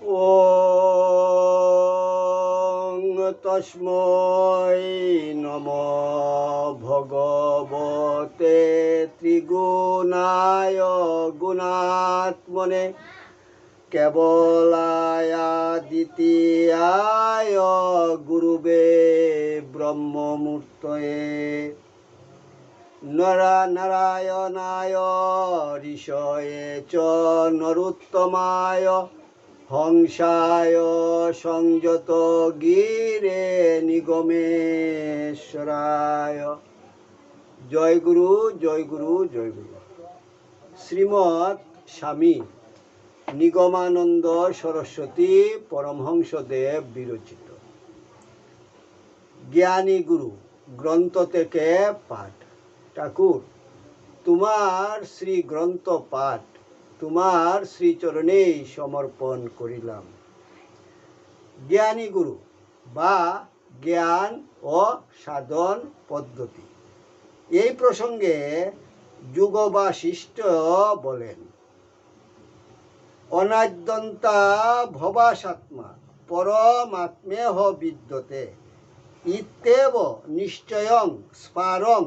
ওং তস্মৈ নমঃ ভগবতে ত্রিগুণায় গুণাত্মনে কেবলায় দ্বিতীয়ায় গুরুবে ব্রহ্মমূর্তয়ে নারায়ণায় ঋষয়ে চ নরোত্তমায় হংসায় সংযত গিরে নিগমেশ্বরায়। জয় গুরু, জয় গুরু, জয় গুরু। শ্রীমৎ স্বামী নিগমানন্দ সরস্বতী পরমহংসদেব বিরচিত জ্ঞানী গুরু গ্রন্থ থেকে পাঠ। ঠাকুর, তোমার শ্রী গ্রন্থ পাঠ তোমার শ্রীচরণেই সমর্পণ করিলাম। জ্ঞানী গুরু বা জ্ঞান ও সাধন পদ্ধতি, এই প্রসঙ্গে যুগবাশিষ্ঠ বলেন, অনাদ্যন্তা ভবাসাত্মা পরমাত্মেহ বিদ্যতে ইত্যেব নিশ্চয়ং স্মারং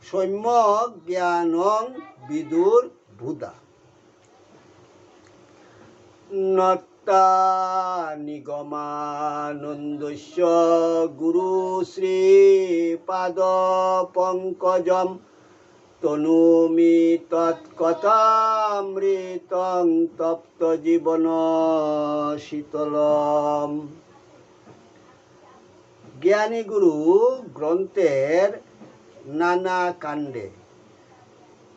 সম্যক জ্ঞানং বিদুর বুধা। নত্তা নিগমানন্দস্য গুরু শ্রীপাদ পঙ্কজম তনুমি তৎকথামৃতং তপ্ত জীবন শীতলম। জ্ঞানী গুরু গ্রন্থের নানা কাণ্ডে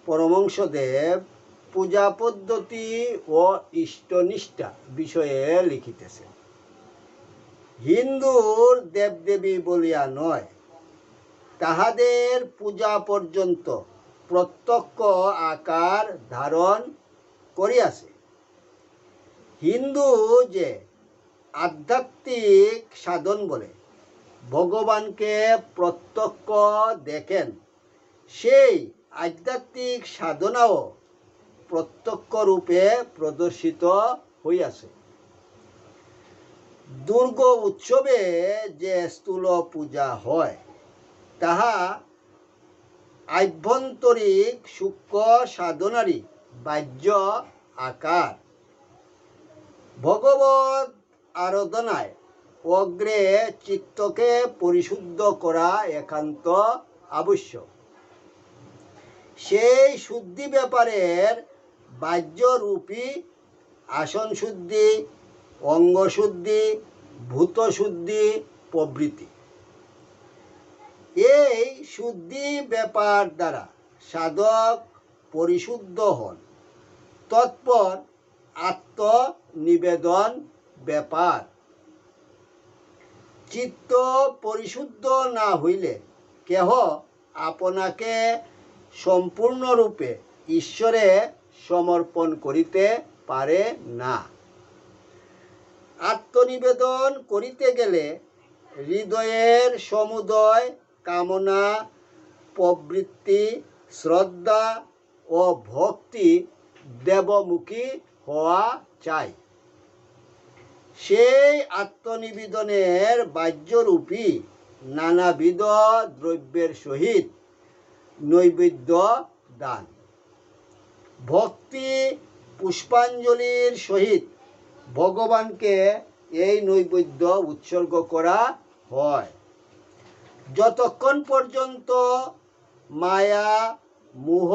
পরমহংসদেব পূজা পদ্ধতি ও ইষ্টনিষ্ঠা বিষয়ে লিখিতেছেন। হিন্দুর দেবদেবী বলিয়া নয়, তাহাদের পূজা পর্যন্ত প্রত্যক্ষ আকার ধারণ করিয়াছে। হিন্দু যে আধ্যাত্মিক সাধন বলে ভগবানকে প্রত্যক্ষ দেখেন, সেই আধ্যাত্মিক সাধনাও প্রত্যক্ষ রূপে প্রদর্শিত হইয়াছে। দুর্গ উৎসবে যে স্থূল পূজা হয়, তাহা আভ্যন্তরিক সূক্ষ্ম সাধনারই বাহ্য আকার। ভগবত আরাধনায় অগ্রে চিত্তকে পরিশুদ্ধ করা একান্ত আবশ্যক। সেই শুদ্ধি ব্যাপারের বাহ্যরূপী আসন শুদ্ধি, অঙ্গশুদ্ধি, ভূতশুদ্ধি প্রভৃতি। এই শুদ্ধি ব্যাপার দ্বারা সাধক পরিশুদ্ধ হন। তৎপর আত্মনিবেদন ব্যাপার। চিত্ত পরিশুদ্ধ না হইলে কেহ আপনাকে সম্পূর্ণরূপে ঈশ্বরে সমর্পণ করিতে পারে না। আত্মনিবেদন করিতে গেলে হৃদয়ের সমুদয় কামনা, প্রবৃত্তি, শ্রদ্ধা ও ভক্তি দেবমুখী হওয়া চাই। সেই আত্মনিবেদনের বাহ্যরূপী নানাবিধ দ্রব্যের সহিত নৈবেদ্য দান, ভক্তি পুষ্পাঞ্জলির সহিত ভগবানকে এই নৈবেদ্য উৎসর্গ করা হয়। যতক্ষণ পর্যন্ত মায়া, মোহ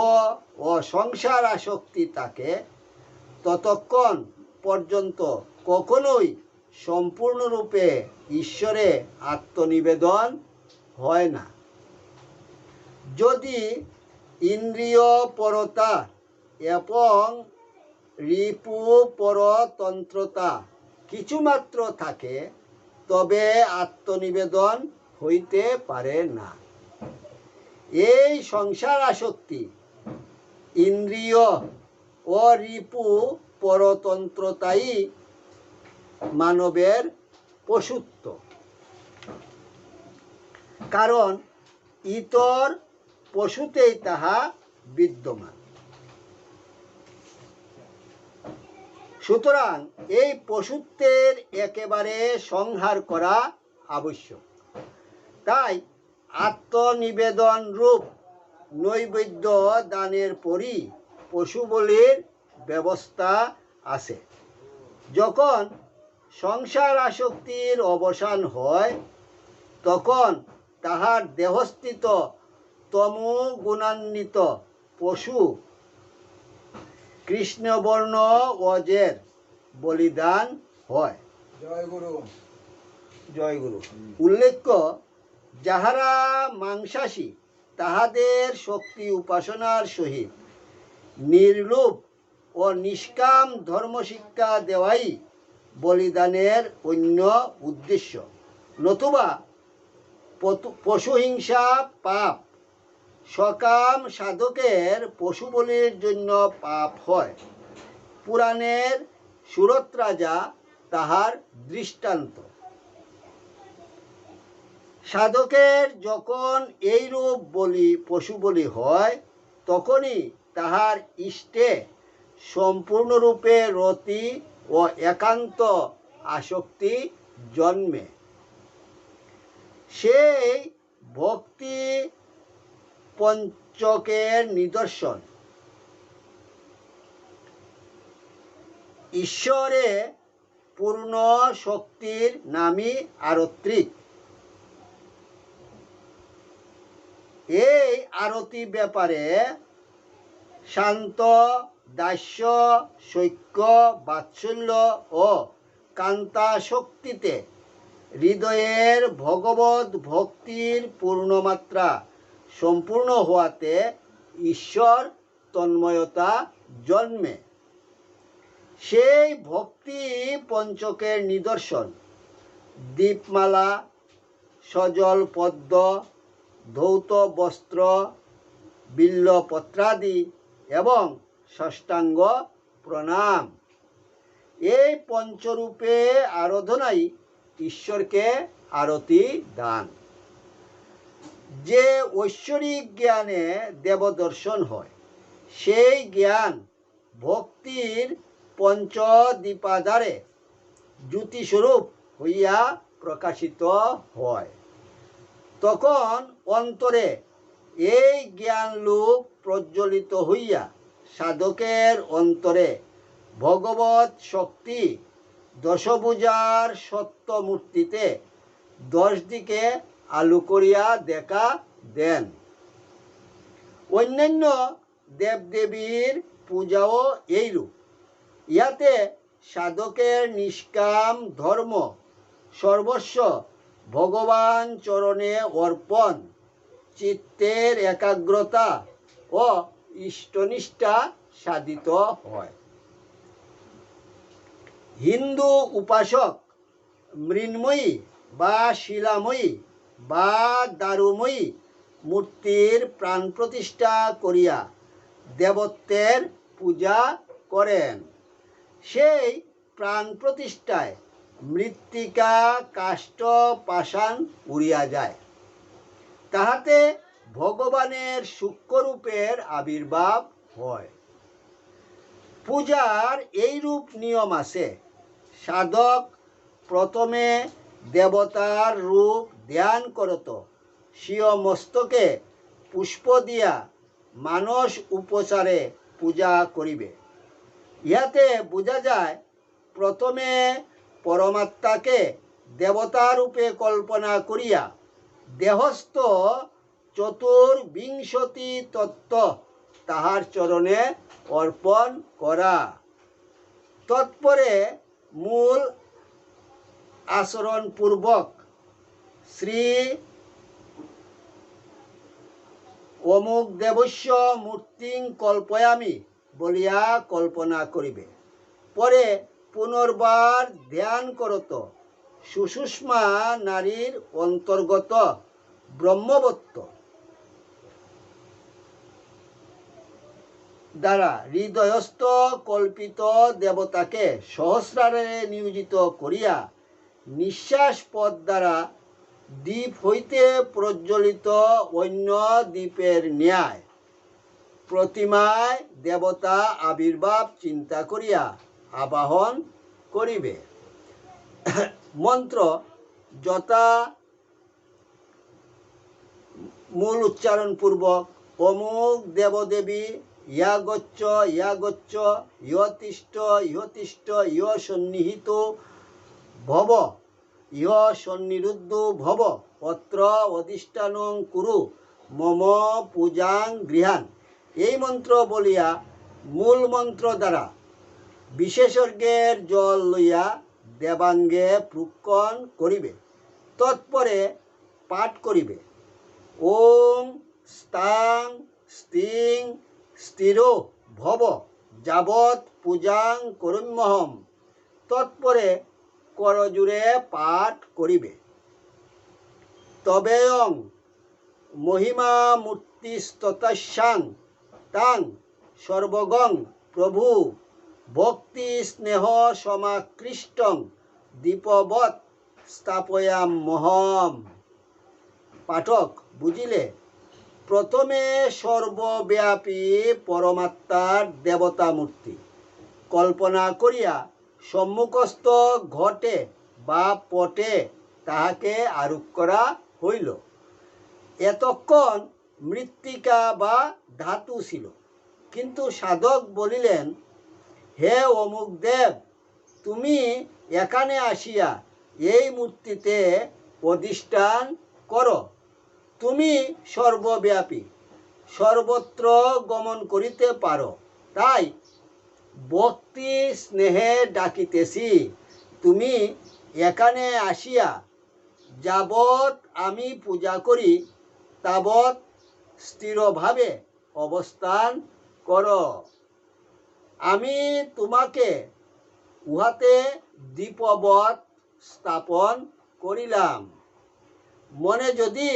ও সংসার আসক্তি থাকে, ততক্ষণ পর্যন্ত কখনোই সম্পূর্ণরূপে ঈশ্বরে আত্মনিবেদন হয় না। যদি ইন্দ্রিয় পরতা এবং রিপু পরতন্ত্রতা কিছুমাত্র থাকে, তবে আত্মনিবেদন হইতে পারে না। এই সংসার আসক্তি, ইন্দ্রিয় ও রিপু পরতন্ত্রতাই মানবের পশুত্ব। কারণ ইতর পশুতেই তাহা বিদ্যমান। সুতরাং এই পশুত্বের একেবারে সংহার করা আবশ্যক। তাই আত্মনিবেদন রূপ নৈবেদ্য দানের পরই পশু বলির ব্যবস্থা আছে। যখন সংসার আসক্তির অবসান হয়, তখন তাহার দেহস্থিত তমোগুণান্বিত পশু কৃষ্ণবর্ণ অজের বলিদান হয়। জয় গুরু। জয় গুরু। উল্লেখ্য, যাহারা মাংসাশী তাহাদের শক্তি উপাসনার সহিত নির্লোভ ও নিষ্কাম ধর্মশিক্ষা দেওয়াই বলিদানের অন্য উদ্দেশ্য। নতুবা পশুহিংসা পাপ, সকাম সাধকের পশু বলির জন্য পাপ হয়। পুরাণের সুরত রাজা তাহার দৃষ্টান্ত। সাধকের যখন এইরূপ পশু বলি হয়, তখনই তাহার ইষ্টে সম্পূর্ণরূপে রতি ও একান্ত আসক্তি জন্মে। সেই ভক্তি পঞ্চকের নিদর্শন। ঈশ্বরে পূর্ণ শক্তির নামই আরত্রিক। এই আরতি ব্যাপারে শান্ত, দাস্য, সৈক্য, বাৎসল্য ও কান্তাশক্তিতে হৃদয়ের ভগবত ভক্তির পূর্ণমাত্রা সম্পূর্ণ হওয়াতে ঈশ্বর তন্ময়তা জন্মে। সেই ভক্তি পঞ্চকের নিদর্শন দীপমালা, সজল পদ্ম, ধৌত বস্ত্র, বিল্লপত্রাদি এবং ষষ্ঠাঙ্গ প্রণাম। এই পঞ্চরূপে আরাধনাই ঈশ্বরকে আরতি দান। যে ঐশ্বরিক জ্ঞানে দেবদর্শন হয়, সেই জ্ঞান ভক্তির পঞ্চদীপাধারে জ্যোতিস্বরূপ হইয়া প্রকাশিত হয়। তখন অন্তরে এই জ্ঞানলোক প্রজ্বলিত হইয়া সাধকের অন্তরে ভগবৎ শক্তি দশভুজার সত্যমূর্তিতে 10 দিকে আলো করিয়া দেখা দেন। অন্যান্য দেবদেবীর পূজাও এইরূপ। ইহাতে সাধকের নিষ্কাম ধর্ম সর্বস্ব ভগবান চরণে অর্পণ, চিত্তের একাগ্রতা ও ইষ্টনিষ্ঠা সাধিত হয়। হিন্দু উপাসক মৃন্ময়ী বা শিলাময়ী বা দারুময়ী মূর্তির প্রাণ প্রতিষ্ঠা করিয়া দেবত্বের পূজা করেন। সেই প্রাণ প্রতিষ্ঠায় মৃত্তিকা, কাষ্ঠ, পাষাণ উড়িয়া যায়। তাহাতে ভগবানের সূক্ষ্মরূপের আবির্ভাব হয়। পূজার এইরূপ নিয়ম আছে। সাধক প্রথমে দেবতার রূপ ধ্যান করত, স্বীয় মস্তকে পুষ্প দিয়া মানস উপচারে পূজা করিবে। ইহাতে বোঝা যায়, প্রথমে পরমাত্মাকে দেবতারূপে কল্পনা করিয়া দেহস্থ চতুর্বিংশতি তত্ত্ব তাহার চরণে অর্পণ করা। তৎপরে মূল আচরণপূর্বক শ্রী অমুক দেবস্য মূর্তিং কল্পয়ামি বলিয়া কল্পনা করিবে। পরে পুনর্বার ধ্যান করত সুষুম্না নারীর অন্তর্গত ব্রহ্মবত্ত দ্বারা হৃদয়স্থ কল্পিত দেবতাকে সহস্রারে নিয়োজিত করিয়া নিঃশ্বাস পথ দ্বারা দ্বীপ হইতে প্রজ্বলিত অন্য দ্বীপের ন্যায় প্রতিমায় দেবতা আবির্ভাব চিন্তা করিয়া আবাহন করিবে। মন্ত্র যথা মূল উচ্চারণপূর্বক অমুক দেবদেবী ইয়াগচ্ছ ইয়াগচ্ছ ইহতিষ্ঠ ইহতিষ্ঠ ইহ সন্নিহিত ভব ইহ সন্নিরুদ্ধ ভব অত্র অধিষ্ঠানং কুরু মম পূজাং গৃহান, এই মন্ত্র বলিয়া মূল মন্ত্র দ্বারা বিশেষজ্ঞের জল লইয়া দেবাঙ্গে প্রুক্ষণ করিবে। তৎপরে পাঠ করিবে ওং স্তাং স্তিং স্থিরো ভব যাবৎ পূজাং করম্যহম। তৎপরে করজুড়ে পাঠ করিবে। তবেয়ং মহিমা মূর্তিস্ততস্যাং তাং সর্বগং প্রভু ভক্তি স্নেহ সমাকৃষ্টং দীপবৎ স্থাপয়ামহম। পাঠক বুঝিলে, প্রথমে সর্বব্যাপী পরমাত্মার দেবতা মূর্তি কল্পনা করিয়া সম্মুখস্থ ঘটে বা পটে তাহাকে আরোপ করা হইল। এতক্ষণ মৃত্তিকা বা ধাতু ছিল, কিন্তু সাধক বলিলেন, হে অমুক দেব, তুমি এখানে আসিয়া এই মূর্তিতে অধিষ্ঠান করো। তুমি সর্বব্যাপী, সর্বত্র গমন করিতে পারো, তাই ভক্তি স্নেহে ডাকিতেছি। তুমি এখানে আসিয়া যাবৎ আমি পূজা করি তাবৎ স্থিরভাবে অবস্থান করো। আমি তোমাকে উহাতে দীপবৎ স্থাপন করিলাম। মনে যদি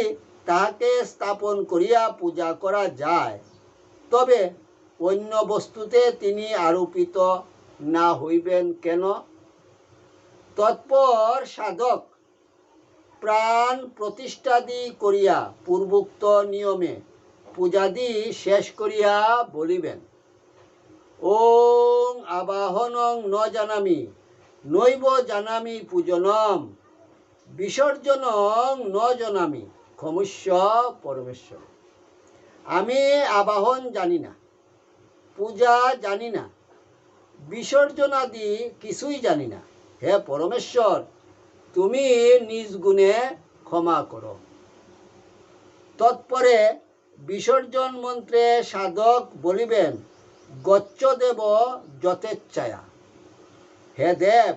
তাহাকে স্থাপন করিয়া পূজা করা যায়, তবে অন্য বস্তুতে তিনি আরোপিত না হইবেন কেন? তৎপর সাধক প্রাণ প্রতিষ্ঠাদি করিয়া পূর্বোক্ত নিয়মে পূজাদি শেষ করিয়া বলিবেন, ওং আবাহনং ন জানামি নৈব জানামি পূজনম বিসর্জনং ন জানামি ক্ষমস্য পরমেশ্বর। আমি আবাহন জানি না, পূজা জানি না, বিসর্জনাদি কিছুই জানি না। হে পরমেশ্বর, তুমি নিজ গুণে ক্ষমা করো। তৎপরে বিসর্জন মন্ত্রে সাধক বলিবেন, গচ্ছ দেব যথেচ্ছায়া। হে দেব,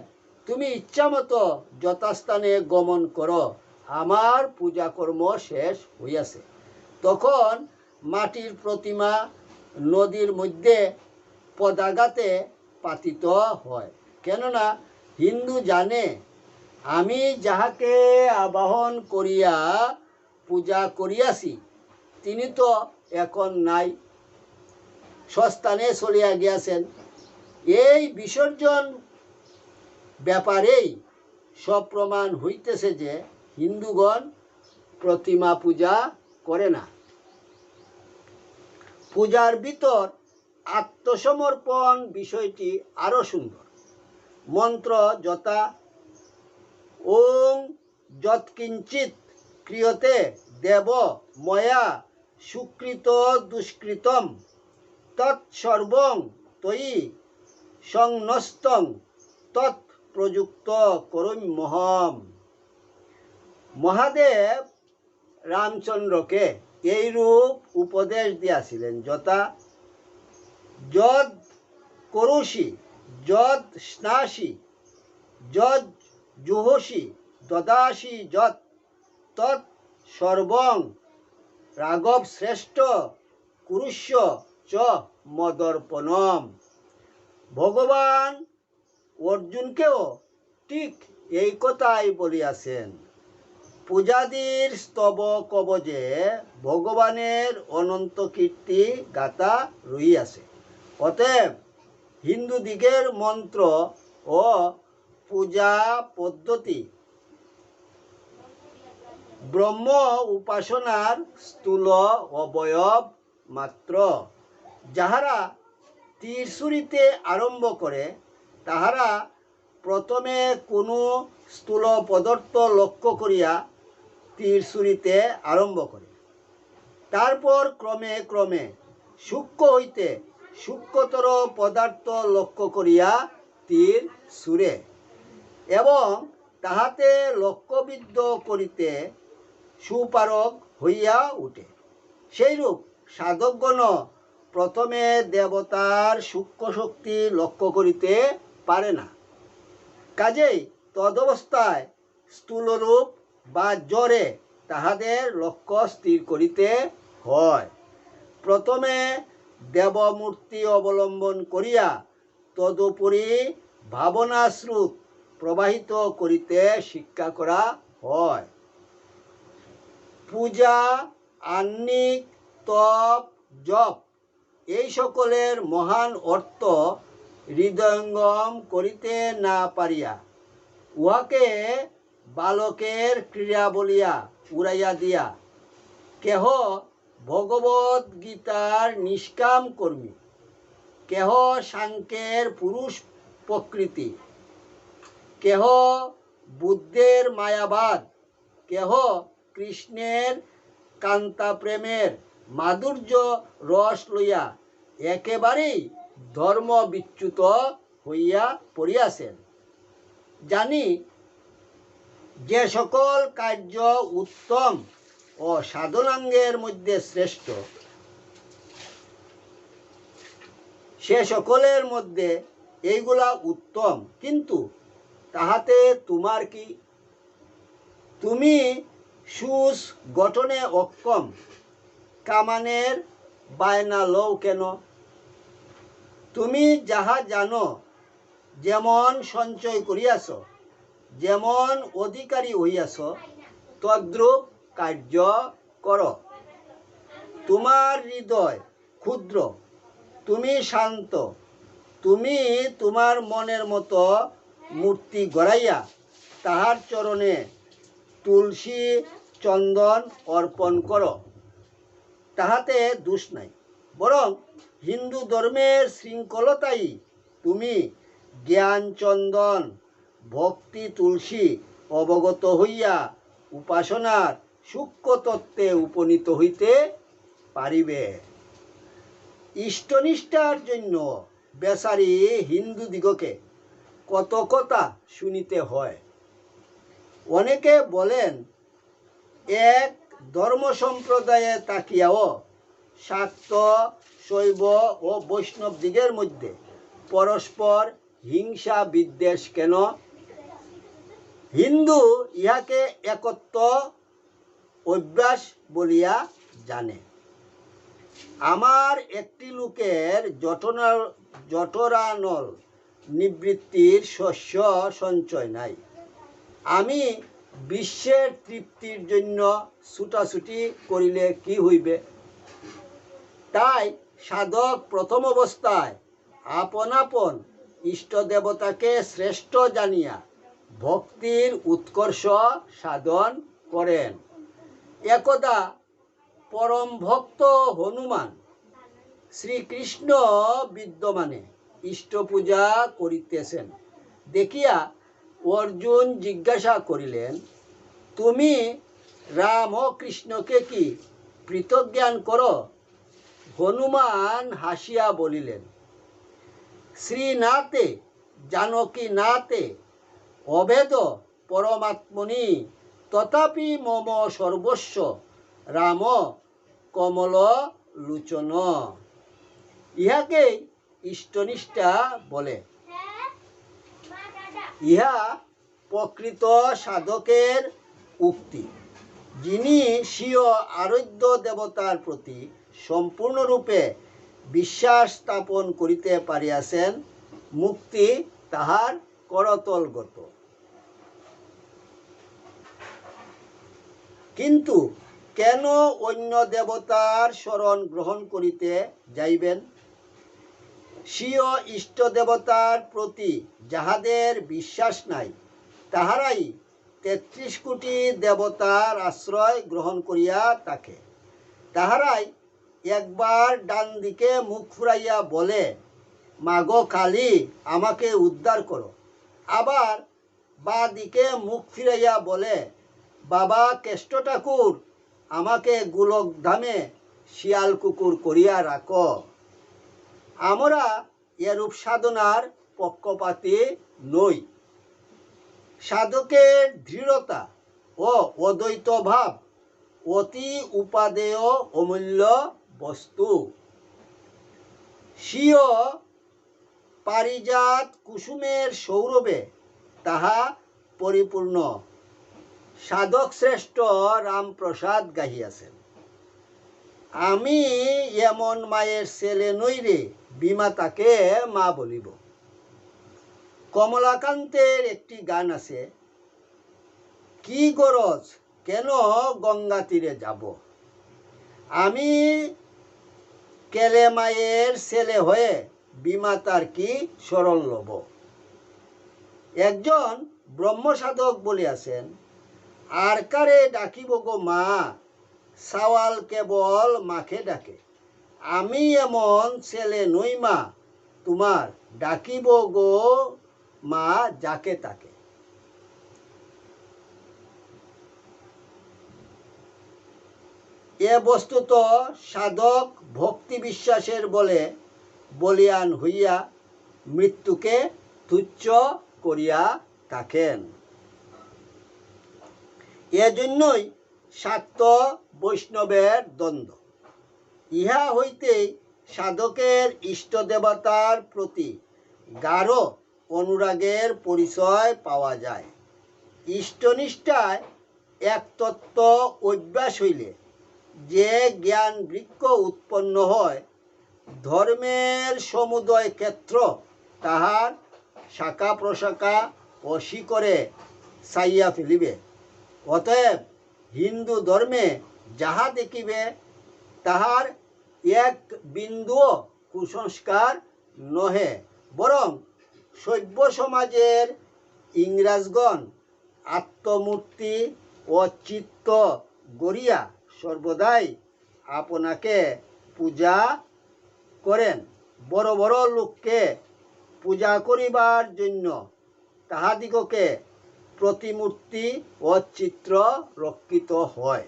তুমি ইচ্ছামতো যথাস্থানে গমন করো, আমার পূজাকর্ম শেষ হইয়াছে। তখন মাটির প্রতিমা নদীর মধ্যে পদাঘাতে পাতিত হয়, কেননা হিন্দু জানে আমি যাহাকে আবাহন করিয়া পূজা করিয়াছি তিনি তো এখন নাই, স্বস্থানে চলিয়া গিয়াছেন। এই বিসর্জন ব্যাপারেই সব প্রমাণ হইতেছে যে হিন্দুগণ প্রতিমা পূজা করে না। পূজার ভিতর আত্মসমর্পণ বিষয়টি আরো সুন্দর। মন্ত্র যথা ওং যৎকিঞ্চিৎ ক্রিয়তে দেব ময়া সুকৃত দুষ্কৃতম তৎসর্বং তয়ি সংনস্তং তৎ প্রযুক্ত করম্যহম। মহাদেব রামচন্দ্রকে এইরূপ উপদেশ দিয়াছিলেন, যথা যদ করুষি যদ স্নাসি যদ জুহসি দদাসি যৎ তৎ সর্বং রাঘব শ্রেষ্ঠ কুরুষ্য চ মদর্পণম। ভগবান অর্জুনকেও ঠিক এই কথাই বলিয়াছেন। পূজাদির স্তব কবজে ভগবানের অনন্ত কীর্তি গাথা রহিয়াছে। অতএব হিন্দুদিগের মন্ত্র ও পূজা পদ্ধতি ব্রহ্ম উপাসনার স্থূল অবয়ব মাত্র। যাহারা তীর ছুঁড়িতে আরম্ভ করে তাহারা প্রথমে কোনো স্থূল পদার্থ লক্ষ্য করিয়া তীর ছুঁড়িতে আরম্ভ করে, তারপর ক্রমে ক্রমে সূক্ষ্ম হইতে সূক্ষ্মতর পদার্থ লক্ষ্য করিয়া তীর ছুঁড়ে এবং তাহাতে লক্ষ্যবিদ্ধ করিতে সুপারক হইয়া উঠে। সেইরূপ সাধকগণ প্রথমে দেবতার সূক্ষ্ম শক্তি লক্ষ্য করিতে পারে না, কাজেই তদবস্থায় স্থূলরূপ বা জড়ে তাহাদের লক্ষ্য স্থির করিতে হয়। প্রথমে দেবমূর্তি অবলম্বন করিয়া তদুপরি ভাবনা স্রোত প্রবাহিত করিতে শিক্ষা করা হয়। পূজা, আহ্নিক, তপ, জপ এই সকলের মহান অর্থ হৃদয়ঙ্গম করিতে না পারিয়া উহাকে বালকের ক্রীড়া বলিয়া উড়াইয়া দিয়া কেহ ভগবত গীতার নিষ্কাম কর্মী, কেহ সাংখ্যের পুরুষ প্রকৃতি, কেহ বুদ্ধের মায়াবাদ, কেহ কৃষ্ণের কান্তা প্রেমের মাধুর্য রস লইয়া একেবারেই ধর্ম বিচ্যুত হইয়া পড়িয়াছেন। জানি যে সকল কার্য উত্তম ও সাধনাঙ্গের মধ্যে শ্রেষ্ঠ, সে সকলের মধ্যে এইগুলা উত্তম, কিন্তু তাহাতে তোমার কি? তুমি সুস গঠনে অক্ষম, কামানের বায়না লও কেন? তুমি যাহা জানো, যেমন সঞ্চয় করিয়াছ, যেমন অধিকারী হইয়াছ, তদ্রূপ কার্য কর। তোমার হৃদয় ক্ষুদ্র, তুমি শান্ত, তুমি তোমার মনের মতো মূর্তি গড়াইয়া তাহার চরণে তুলসী চন্দন অর্পণ করো, তাহাতে দোষ নাই। বরং হিন্দু ধর্মের শৃঙ্খলতাই তুমি জ্ঞান চন্দন ভক্তি তুলসী অবগত হইয়া উপাসনার সূক্ষ্ম তত্ত্বে উপনীত হইতে পারিবে। ইষ্টনিষ্ঠার জন্য বেচারি হিন্দু দিগকে কত কথা শুনিতে হয়। অনেকে বলেন, এক ধর্ম সম্প্রদায়ে তাকিয়াও শাক্ত, শৈব ও বৈষ্ণব দিগের মধ্যে পরস্পর হিংসা বিদ্বেষ কেন? হিন্দু ইহাকে একত্ব অভ্যাস বলিয়া জানে। আমার একটি লোকের জঠরানল নিবৃত্তির শস্য সঞ্চয় নাই। আমি বিশ্বের তৃপ্তির জন্য ছুটাছুটি করিলে কি হইবে? তাই সাধক প্রথম অবস্থায় আপন আপন ইষ্ট দেবতাকে শ্রেষ্ঠ জানিয়া ভক্তির উৎকর্ষ সাধন করেন। একদা পরম ভক্ত হনুমান শ্রীকৃষ্ণ বিদ্যমানে ইষ্ট পূজা করিতেছেন দেখিয়া অর্জুন জিজ্ঞাসা করিলেন, তুমি রাম ও কৃষ্ণকে কি পৃথক জ্ঞান করো? হনুমান হাসিয়া বলিলেন, শ্রীনাথে জানকী নাথে অভেদ পরমাত্মনি তথাপি মম সর্বস্ব রাম কমল লোচন। ইহাকেই ইষ্টনিষ্ঠা বলে। ইহা প্রকৃত সাধকের উক্তি। যিনি স্বীয় আরাধ্য দেবতার প্রতি সম্পূর্ণরূপে বিশ্বাস স্থাপন করিতে পারিয়াছেন, মুক্তি তাহার করতলগত। কিন্তু কেন অন্য দেবতার শরণ গ্রহণ করিতে যাইবেন? স্বীয় ইষ্ট দেবতার প্রতি যাহাদের বিশ্বাস নাই, তাহারাই ৩৩ কোটি দেবতার আশ্রয় গ্রহণ করিয়া থাকে। তাহারাই একবার ডান দিকে মুখ ফুরাইয়া বলে, মাগো কালী আমাকে উদ্ধার করো। আবার বা দিকে মুখ ফিরাইয়া বলে, বাবা কেষ্ট ঠাকুর আমাকে গোলক ধামে শিয়াল কুকুর করিয়া রাখো। আমরা এরূপ সাধনার পক্ষপাতী নই। সাধকের দৃঢ়তা ও অদ্বৈত ভাব অতি উপাদেয় অমূল্য বস্তু। স্বীয় পারিজাত কুসুমের সৌরভে তাহা পরিপূর্ণ। সাধক শ্রেষ্ঠ রামপ্রসাদ গাহিয়াছেন, আমি এমন মায়ের ছেলে নই রে, বিমাতাকে মা বলিব। কমলাকান্তের একটি গান আছে, কি গরজ কেন গঙ্গা তীরে যাব, আমি কেলে মায়ের ছেলে হয়ে বিমাতার কি শরণ লব। একজন ব্রহ্মসাধক বলিয়াছেন, আর কারে ডাকিব গো মা, সাওয়াল কেবল মাকে ডাকে, আমি এমন ছেলে নই মা, তোমার ডাকিব গো মা যাকে তাকে। এ বস্তুত সাধক ভক্তি বিশ্বাসের বলে বলিয়ান হইয়া মৃত্যুকে তুচ্ছ করিয়া থাকেন। এজন্যই শাক্ত বৈষ্ণবের দ্বন্দ্ব। ইহা হইতেই সাধকের ইষ্ট দেবতার প্রতি গাঢ় অনুরাগের পরিচয় পাওয়া যায়। ইষ্টনিষ্ঠায় এক তত্ত্ব অভ্যাস হইলে যে জ্ঞান বৃক্ষ উৎপন্ন হয়, ধর্মের সমুদয় ক্ষেত্র তাহার শাখা প্রশাখা ও শিকড়ে ছাইয়া ফেলিবে। অতএব হিন্দু ধর্মে যাহা দেখিবে তাহার এক বিন্দুও কুসংস্কার নহে, বরং সভ্য সমাজের ইংরাজগণ আত্মমূর্তি ও চিত্ত গড়িয়া সর্বদাই আপনাকে পূজা করেন। বড় বড় লোককে পূজা করিবার জন্য তাহাদিগকে প্রতিমূর্তি ও চিত্র রক্ষিত হয়।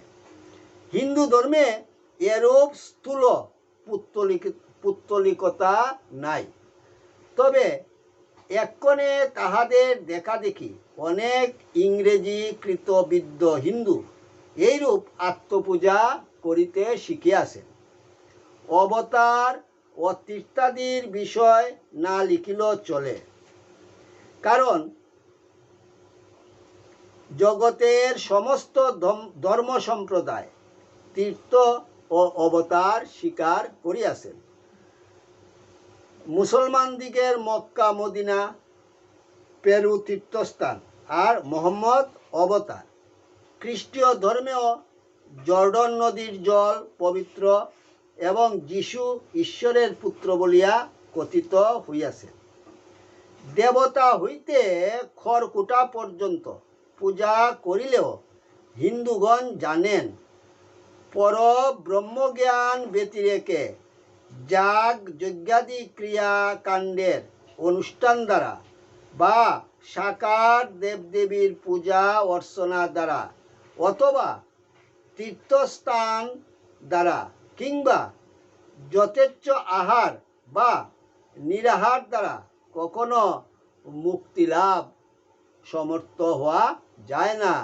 হিন্দু ধর্মে এরূপ স্থূল পুত্তলিকতা নাই। তবে এক্ষণে তাহাদের দেখা দেখি অনেক ইংরেজি কৃতবিদ্য হিন্দু এইরূপ আত্মপূজা করিতে শিখিয়াছেন। অবতার ও তীর্থাদির বিষয় না লিখিলেও চলে, কারণ জগতের সমস্ত ধর্ম সম্প্রদায় তীর্থ ও অবতার স্বীকার করিয়াছেন। মুসলমানদিগের মক্কা মদিনা পেরু তীর্থস্থান আর মোহাম্মদ অবতার। খ্রিস্টীয় ধর্মেও জর্ডন নদীর জল পবিত্র এবং যিশু ঈশ্বরের পুত্র বলিয়া কথিত হইয়াছে। দেবতা হইতে খড়কুটা পর্যন্ত পূজা করিলেও হিন্দুগণ জানেন, পর ব্রহ্মজ্ঞান ব্যতিরেকে যাগ যজ্ঞাদি ক্রিয়াকাণ্ডের অনুষ্ঠান দ্বারা বা সাকার দেবদেবীর পূজা অর্চনা দ্বারা অথবা তীর্থস্থান দ্বারা কিংবা যথেচ্ছ আহার বা নিরাহার দ্বারা কখনো মুক্তিলাভ সমর্থ হওয়া যায় না।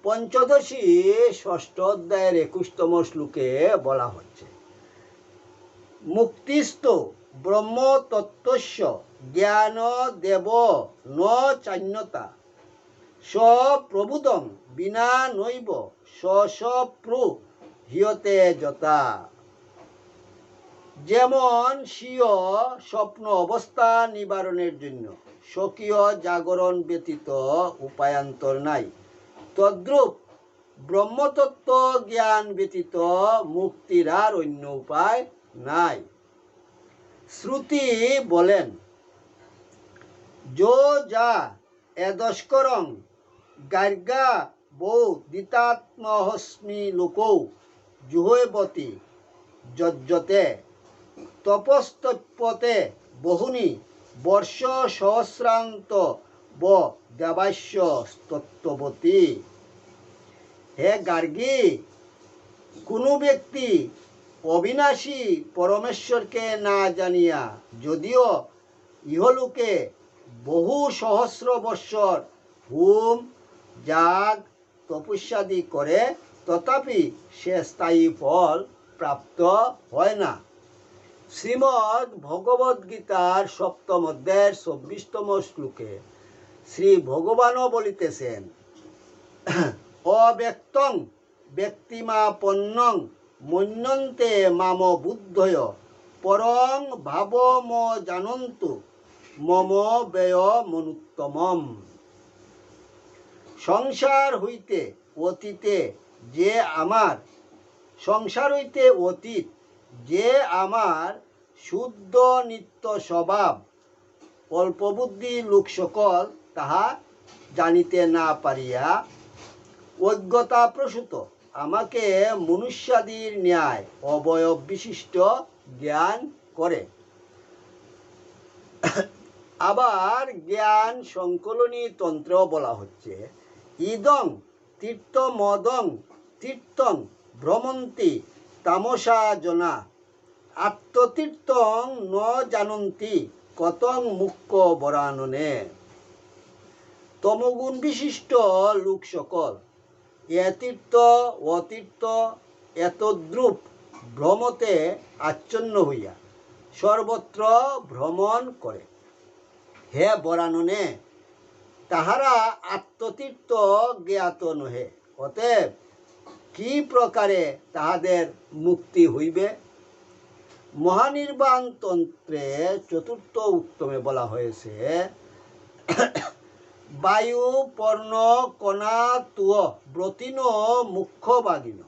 পঞ্চদশী ষষ্ঠ অধ্যায়ের 21তম শ্লোকে বলা হচ্ছে, মুক্তিস্তু ব্রহ্মতত্ত্বস্য জ্ঞান দেব ন চান্যতা স্বপ্রবুদং বিনা নৈব স্বপ্রু হিয়তে যথা। যেমন স্বীয় স্বপ্ন অবস্থা নিবারণের জন্য স্বকীয় জাগরণ ব্যতীত উপায়ান্তর নাই, তদ্রূপ ব্রহ্মতত্ত্ব জ্ঞান ব্যতীত মুক্তির আর অন্য উপায় নাই। শ্রুতি বলেন, যো যা এদস্করং গার্গা বৌ দিতাত্মহস্মি লোকৌ জুহৈবতী যজ্জতে তপস্তপ্যতে বহুনি বর্ষ সহস্রান্ত ব দেবাস্য তত্ত্ববতী। হে গার্গী, কোনো ব্যক্তি অবিনাশী পরমেশ্বরকে না জানিয়া যদিও ইহলোকে বহু সহস্র বৎসর হোম যাগ তপস্যাদি করে, তথাপি সে স্থায়ী ফল প্রাপ্ত হয় না। শ্রীমদ্ ভগবদ গীতার সপ্তম অধ্যায়ের ২৪তম শ্লোকে শ্রী ভগবানও বলিতেছেন, অব্যক্তং ব্যক্তিমাপন্নং মন্যন্তে মাম বুদ্ধয় পরং ভাবম জানন্তু মম ব্যয় মনুত্তমম। সংসার হইতে অতীত যে আমার শুদ্ধ নিত্য স্বভাব অল্পবুদ্ধি লোক সকল তাহা জানিতে না পারিয়া অজ্ঞতাপ্রসূত আমাকে মনুষ্যাদির ন্যায় অবয়ব বিশিষ্ট জ্ঞান করে। আবার জ্ঞান সংকলনী তন্ত্রেও বলা হচ্ছে, ইদং তীর্থমদং তীর্থং ভ্রমন্তি তামসা জনা আত্মতীর্থং ন জানন্তি কতং মুখ্য বরাননে। তমগুণ বিশিষ্ট লোক সকল এ তীর্থ অতীর্থ এতদ্রূপ ভ্রমতে আচ্ছন্ন হইয়া সর্বত্র ভ্রমণ করে। হে বরাননে, তাহারা আত্মতীর্থ জ্ঞাত নহে, অতএব কি প্রকারে তাহাদের মুক্তি হইবে? মহানির্বাণ তন্ত্রে চতুর্থ উত্তমে বলা হয়েছে, বায়ু পর্ণ কণা তুয় ব্রতিন মুখ্য বাগিন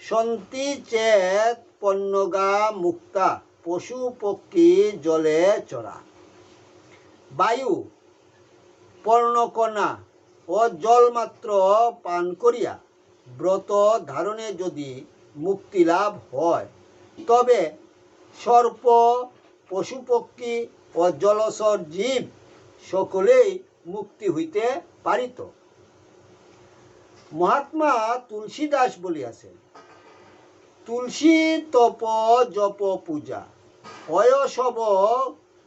সন্তি চেত পন্নগা মুক্তা পশু পক্ষী জলে চরা। বায়ু পর্ণকণা ও জলমাত্র পান করিয়া ব্রত ধারণে যদি মুক্তি লাভ হয়, তবে সর্প পশু পক্ষী ও জলচর জীব সকলেই মুক্তি হইতে পারিত। মহাত্মা তুলসীদাস বলিয়াছেন, তুলসী তপ জপ পূজা অয়সব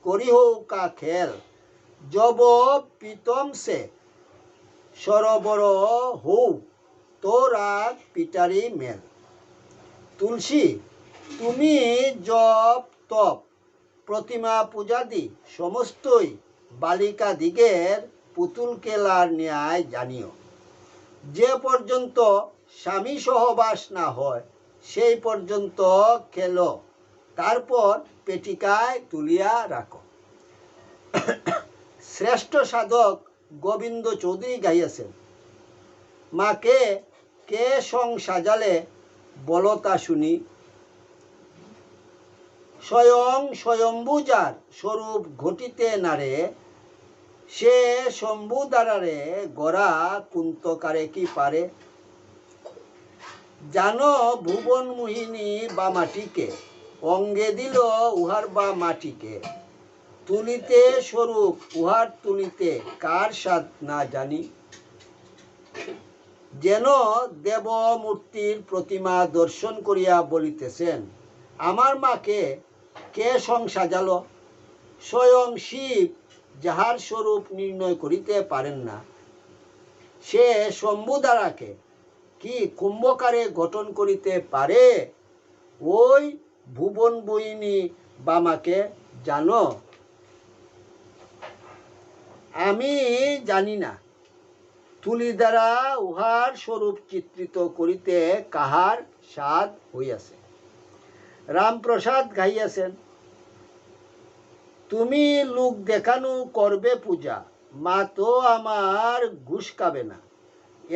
করিহ কা খেল জব প্রীতম সে সরোবর হৌ তোরা পিটারি মেল। তুলসী, তুমি জপ তপ প্রতিমা পূজাদি সমস্তই বালিকা দিগের পুতুল খেলার ন্যায় জানিও। যে পর্যন্ত স্বামী সহবাস না হয় সেই পর্যন্ত খেলো, তারপর পেটিকায় তুলিয়া রাখো। শ্রেষ্ঠ সাধক গোবিন্দ চৌধুরী গাইয়াছেন, মাকে কে সং সাজালে বলতা শুনি, স্বয়ং স্বয়ম্ভুজার স্বরূপ ঘটিতে নারে সে শম্ভু দ্বারারে গড়া কুন্তকারে কি পারে। জানো ভুবন মোহিনী বা মাটিকে অঙ্গে দিল উহার বা মাটিকে, তুলিতে স্বরূপ উহার তুলিতে কার সাধ না জানি। যেন দেবমূর্তির প্রতিমা দর্শন করিয়া বলিতেছেন, আমার মাকে কে সং সাজালো? স্বয়ং শিব যাহার স্বরূপ নির্ণয় করিতে পারেন না, সে শম্ভু দ্বারাকে কি কুম্ভকারে গঠন করিতে পারে? ওই ভুবন বইনি বামাকে জানো? আমি জানি না, তুলি দ্বারা উহার স্বরূপ চিত্রিত করিতে কাহার সাধ হইয়াছে। রামপ্রসাদ গাইয়াছেন, তুমি লোক দেখানো করবে পূজা, মা তো আমার ঘুষ খাবে না।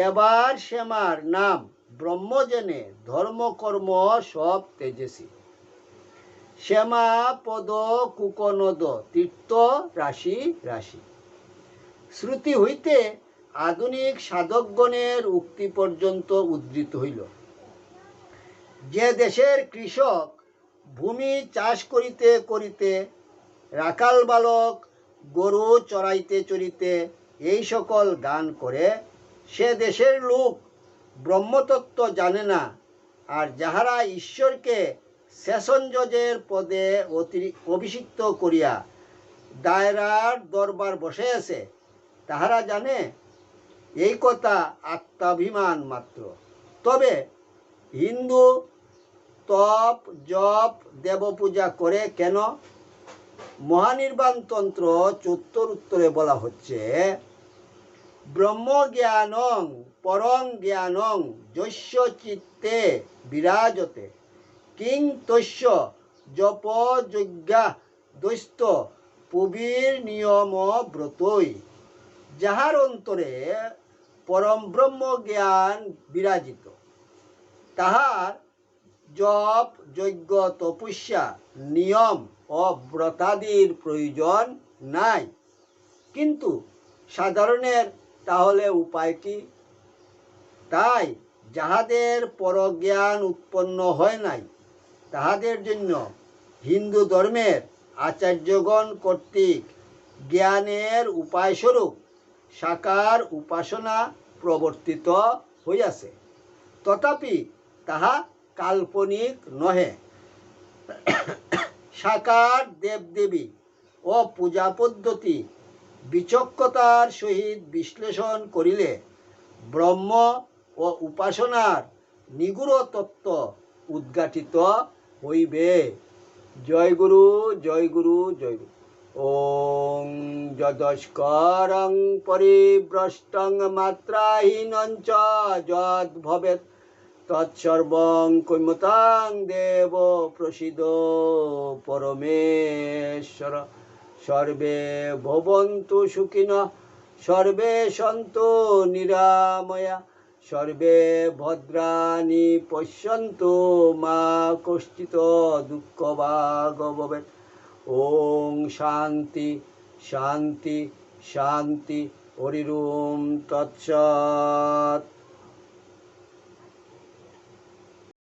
এবার শ্যামার নাম ব্রহ্ম জেনে ধর্মকর্ম সব তেজেছি। শ্যামা পদ কুকনদ তীর্থ রাশি রাশি। শ্রুতি হইতে আধুনিক সাধকগণের উক্তি পর্যন্ত উদ্ধৃত হইল। যে দেশের কৃষক ভূমি চাষ করিতে করিতে রাখাল বালক গরু চড়াইতে চড়িতে এই সকল গান করে, সে দেশের লোক ব্রহ্মতত্ত্ব জানে না। আর যাহারা ঈশ্বরকে সেশন জজের পদে অভিষিক্ত করিয়া দায়রার দরবার বসে আছে, তাহারা জানে এই কথা আত্মাভিমান মাত্র। তবে হিন্দু তপ জপ দেবপূজা করে কেন? মহানির্বাণ তন্ত্র চতুর উত্তরে বলা হচ্ছে, ব্রহ্মজ্ঞানং পরং জ্ঞানং যস্য চিত্তে বিরাজতে কিং তস্য জপ যজ্ঞা দৈস্ত পুবীর নিয়ম ব্রতই। যাহার অন্তরে পরম ব্রহ্ম জ্ঞান বিরাজিত, তাহার জপ যজ্ঞ তপস্যা নিয়ম ও ব্রতাদির প্রয়োজন নাই। কিন্তু সাধারণের তাহলে উপায় কি? তাই যাহাদের পরজ্ঞান উৎপন্ন হয় নাই, তাহাদের জন্য হিন্দু ধর্মের আচার্যগণ কর্তৃক জ্ঞানের উপায়স্বরূপ সাকার উপাসনা প্রবর্তিত হইয়াছে। তথাপি তাহা কাল্পনিক নহে। সাকার দেবদেবী ও পূজা পদ্ধতি বিচক্ষণতার সহিত বিশ্লেষণ করিলে ব্রহ্ম ও উপাসনার নিগুড় তত্ত্ব উদ্ঘাটিত হইবে। জয় গুরু, জয় গুরু, জয় গুরু। ওং যদস্করং পরিভ্রষ্টং মাত্রাহীনং চ যদ ভবেৎ তৎসর্বং কৈমতাং দেব প্রসিদ পরমেশ্বর। সর্বে ভবন্তু সুখিনঃ, সর্বে সন্তু নিরাময়া, সর্বে ভদ্রাণি পশ্যন্তু মা কশ্চিৎ দুঃখভাগ্ ভবেৎ। ওং শান্তি শান্তি শান্তি। হরি ওম তৎসৎ।